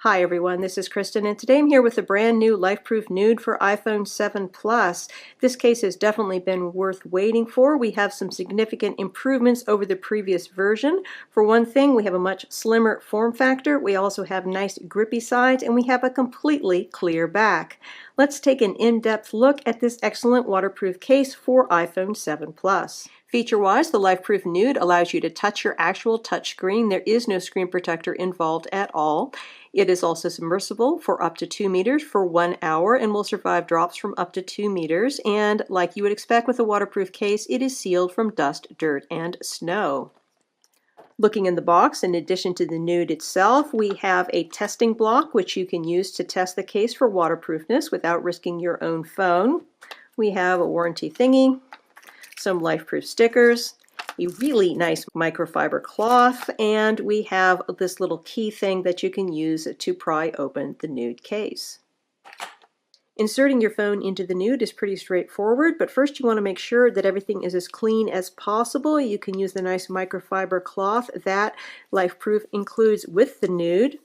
Hi everyone, this is Kristen, and today I'm here with a brand new LifeProof NUUD for iPhone 7 Plus. This case has definitely been worth waiting for. We have some significant improvements over the previous version. For one thing, we have a much slimmer form factor. We also have nice grippy sides, and we have a completely clear back. Let's take an in-depth look at this excellent waterproof case for iPhone 7 Plus. Feature-wise, the LifeProof NUUD allows you to touch your actual touch screen. There is no screen protector involved at all. It is also submersible for up to 2 meters for 1 hour and will survive drops from up to 2 meters. And like you would expect with a waterproof case, it is sealed from dust, dirt, and snow. Looking in the box, in addition to the NUUD itself, we have a testing block which you can use to test the case for waterproofness without risking your own phone. We have a warranty thingy, some LifeProof stickers, a really nice microfiber cloth, and we have this little key thing that you can use to pry open the NUUD case. Inserting your phone into the NUUD is pretty straightforward, but first you want to make sure that everything is as clean as possible. You can use the nice microfiber cloth that LifeProof includes with the NUUD.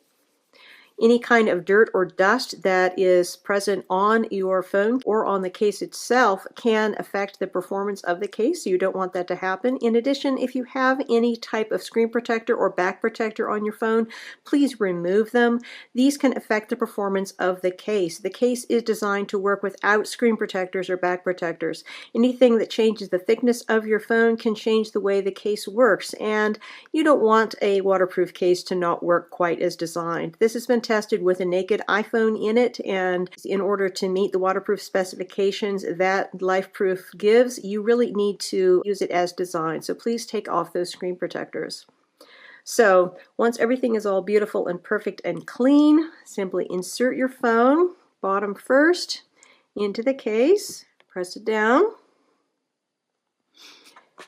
Any kind of dirt or dust that is present on your phone or on the case itself can affect the performance of the case, so you don't want that to happen. In addition, if you have any type of screen protector or back protector on your phone, please remove them. These can affect the performance of the case. The case is designed to work without screen protectors or back protectors. Anything that changes the thickness of your phone can change the way the case works, and you don't want a waterproof case to not work quite as designed. This has been tested with a naked iPhone in it, and in order to meet the waterproof specifications that LifeProof gives, you really need to use it as designed. So please take off those screen protectors. So once everything is all beautiful and perfect and clean, simply insert your phone, bottom first, into the case, press it down,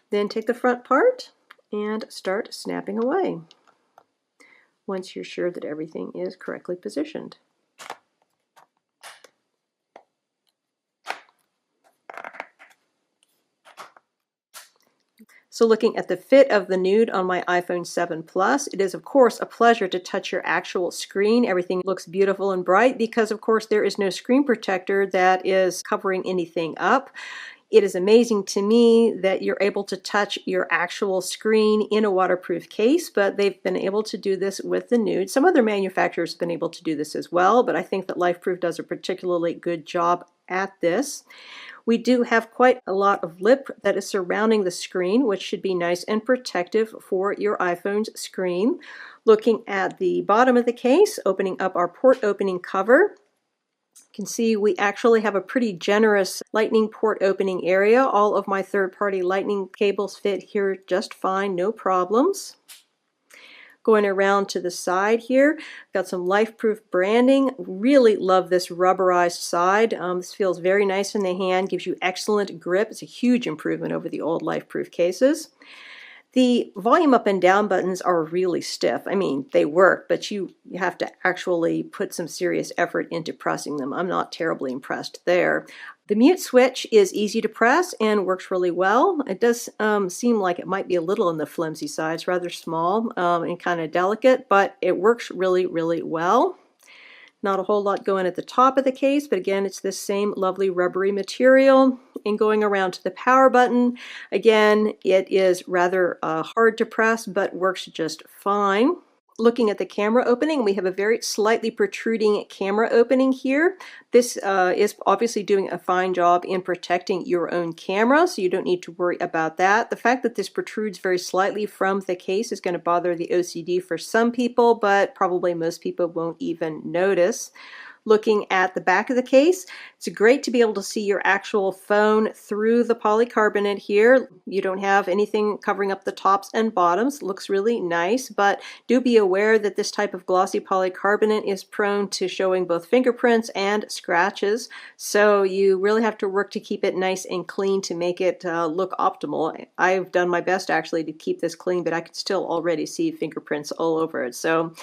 then take the front part and start snapping away once you're sure that everything is correctly positioned. So looking at the fit of the NUUD on my iPhone 7 Plus, it is of course a pleasure to touch your actual screen. Everything looks beautiful and bright because of course there is no screen protector that is covering anything up. It is amazing to me that you're able to touch your actual screen in a waterproof case, but they've been able to do this with the NUUD. Some other manufacturers have been able to do this as well, but I think that LifeProof does a particularly good job at this. We do have quite a lot of lip that is surrounding the screen, which should be nice and protective for your iPhone's screen. Looking at the bottom of the case, opening up our port opening cover, you can see we actually have a pretty generous lightning port opening area. All of my third-party lightning cables fit here just fine, no problems. Going around to the side here, got some LifeProof branding. Really love this rubberized side. This feels very nice in the hand, gives you excellent grip. It's a huge improvement over the old LifeProof cases. The volume up and down buttons are really stiff. I mean, they work, but you have to actually put some serious effort into pressing them. I'm not terribly impressed there. The mute switch is easy to press and works really well. It does seem like it might be a little on the flimsy side. It's rather small and kind of delicate, but it works really, really well. Not a whole lot going at the top of the case, but again, it's this same lovely rubbery material. And going around to the power button, again, it is rather hard to press, but works just fine. Looking at the camera opening, we have a very slightly protruding camera opening here. This is obviously doing a fine job in protecting your own camera, so you don't need to worry about that. The fact that this protrudes very slightly from the case is going to bother the OCD for some people, but probably most people won't even notice. Looking at the back of the case, it's great to be able to see your actual phone through the polycarbonate here. You don't have anything covering up the tops and bottoms. It looks really nice, but do be aware that this type of glossy polycarbonate is prone to showing both fingerprints and scratches, so you really have to work to keep it nice and clean to make it look optimal. I've done my best actually to keep this clean, but I can still already see fingerprints all over it, so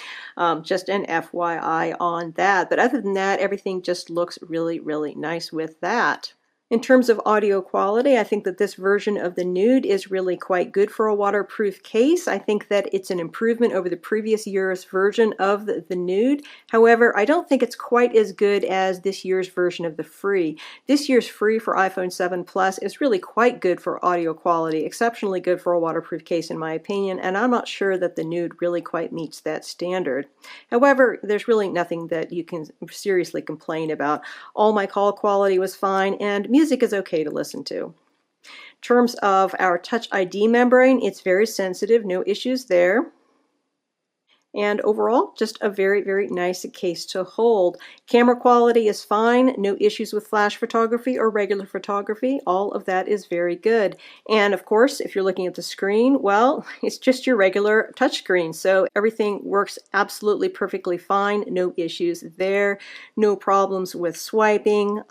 just an FYI on that. But other than that, everything just looks really, really nice with that. In terms of audio quality, I think that this version of the Nude is really quite good for a waterproof case. I think that it's an improvement over the previous year's version of the Nude. However, I don't think it's quite as good as this year's version of the Free. This year's Free for iPhone 7 Plus is really quite good for audio quality, exceptionally good for a waterproof case in my opinion, and I'm not sure that the Nude really quite meets that standard. However, there's really nothing that you can seriously complain about. All my call quality was fine, and music is okay to listen to. In terms of our Touch ID membrane, it's very sensitive, no issues there. And overall, just a very, very nice case to hold. Camera quality is fine, no issues with flash photography or regular photography. All of that is very good. And of course, if you're looking at the screen, well, it's just your regular touch screen. So everything works absolutely perfectly fine, no issues there, no problems with swiping.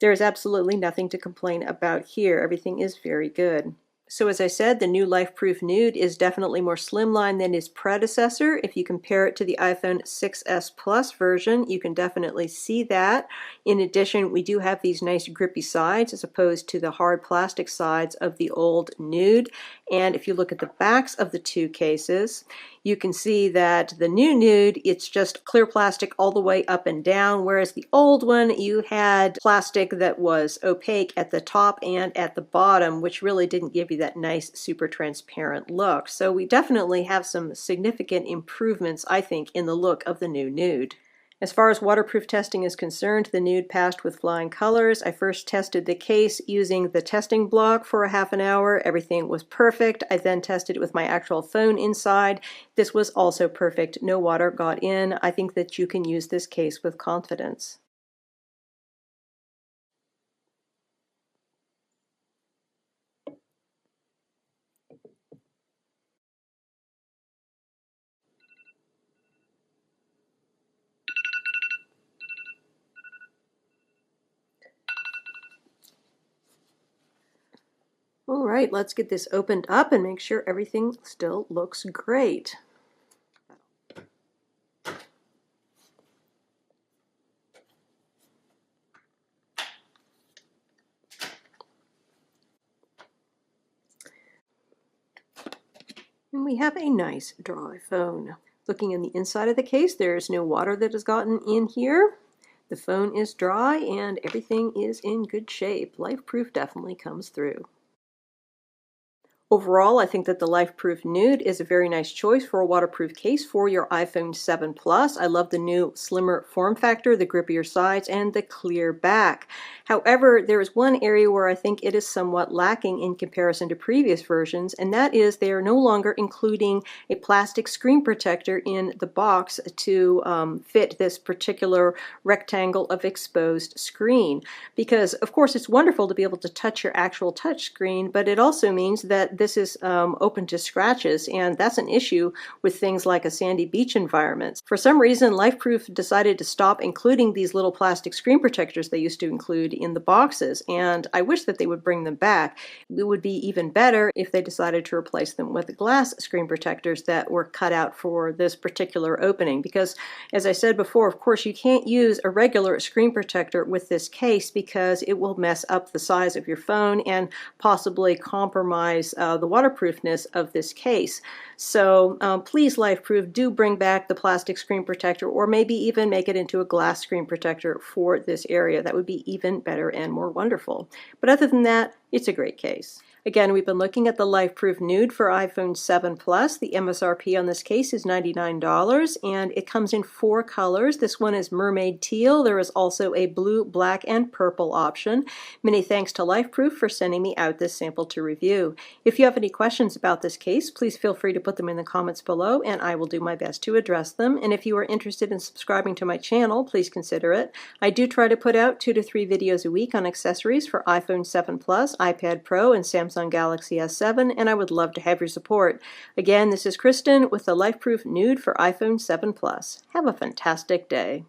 There's absolutely nothing to complain about here. Everything is very good. So as I said, the new LifeProof Nude is definitely more slimline than its predecessor. If you compare it to the iPhone 6s Plus version, you can definitely see that. In addition, we do have these nice grippy sides as opposed to the hard plastic sides of the old Nude. And if you look at the backs of the two cases, you can see that the new Nude, it's just clear plastic all the way up and down, whereas the old one, you had plastic that was opaque at the top and at the bottom, which really didn't give you that nice super transparent look. So we definitely have some significant improvements, I think, in the look of the new Nude. As far as waterproof testing is concerned, the Nude passed with flying colors. I first tested the case using the testing block for a half an hour. Everything was perfect. I then tested it with my actual phone inside. This was also perfect. No water got in. I think that you can use this case with confidence. All right, let's get this opened up and make sure everything still looks great. And we have a nice dry phone. Looking in the inside of the case, there is no water that has gotten in here. The phone is dry and everything is in good shape. LifeProof definitely comes through. Overall, I think that the LifeProof Nude is a very nice choice for a waterproof case for your iPhone 7 Plus. I love the new slimmer form factor, the grippier sides, and the clear back. However, there is one area where I think it is somewhat lacking in comparison to previous versions, and that is they are no longer including a plastic screen protector in the box to fit this particular rectangle of exposed screen. Because, of course, it's wonderful to be able to touch your actual touch screen, but it also means that this is open to scratches, and that's an issue with things like a sandy beach environment. For some reason, LifeProof decided to stop including these little plastic screen protectors they used to include in the boxes, and I wish that they would bring them back. It would be even better if they decided to replace them with glass screen protectors that were cut out for this particular opening, because as I said before, of course, you can't use a regular screen protector with this case because it will mess up the size of your phone and possibly compromise the waterproofness of this case. So please, LifeProof, do bring back the plastic screen protector, or maybe even make it into a glass screen protector for this area. That would be even better and more wonderful. But other than that, it's a great case. Again, we've been looking at the LifeProof Nude for iPhone 7 Plus. The MSRP on this case is $99, and it comes in 4 colors. This one is mermaid teal. There is also a blue, black, and purple option. Many thanks to LifeProof for sending me out this sample to review. If you have any questions about this case, please feel free to put them in the comments below, and I will do my best to address them. And if you are interested in subscribing to my channel, please consider it. I do try to put out 2 to 3 videos a week on accessories for iPhone 7 Plus, iPad Pro, and Samsung Galaxy S7, and I would love to have your support. Again, this is Kristen with the LifeProof Nude for iPhone 7 Plus. Have a fantastic day.